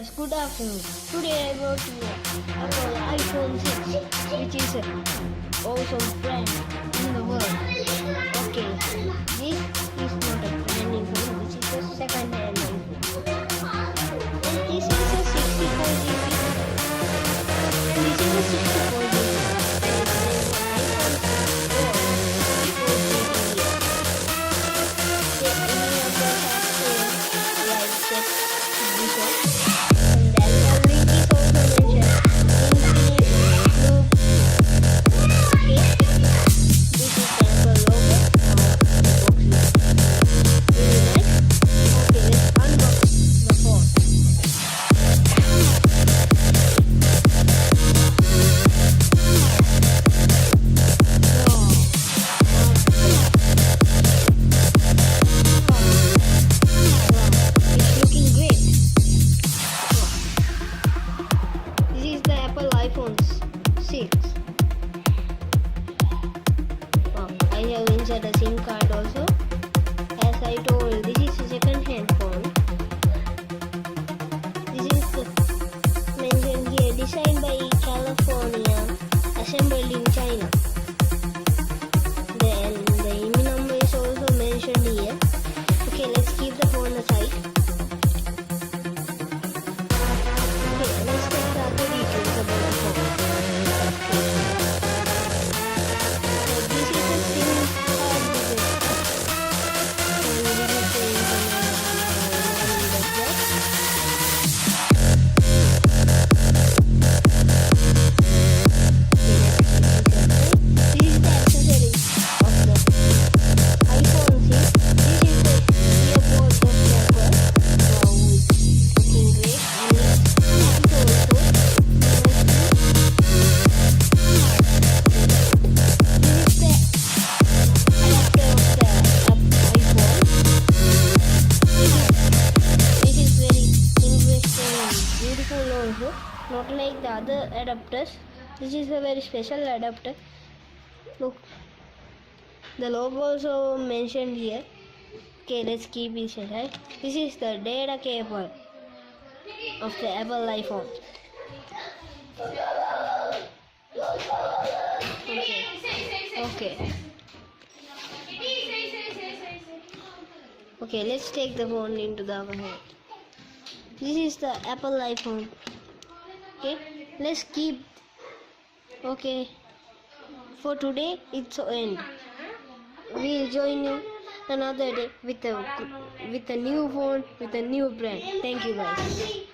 Guys, good afternoon. Today I brought you Apple iPhone 6, which is an awesome brand in the world. Okay, this is not a brand new phone, this is a second-hand iPhone. And this is a 64GB. And this is a 64GB. And it's an iPhone 4 64GB. Any of us have like that before. iPhone 6. I have inside a SIM card also. As I told, this is a second-hand phone. This is mentioned here, designed by California, assembled in China. Then the IMEI number is also mentioned here. Okay, let's keep the phone aside. Okay, let's take the other details about the phone. Not like the other adapters. This is a very special adapter. Look, the logo also mentioned here. Okay, let's keep it aside. This is the data cable of the Apple iPhone. Okay, let's take the phone into the other hand. This is the Apple iPhone. Okay, let's keep. Okay, for today it's end. We'll join you another day with a new phone with a new brand. Thank you guys.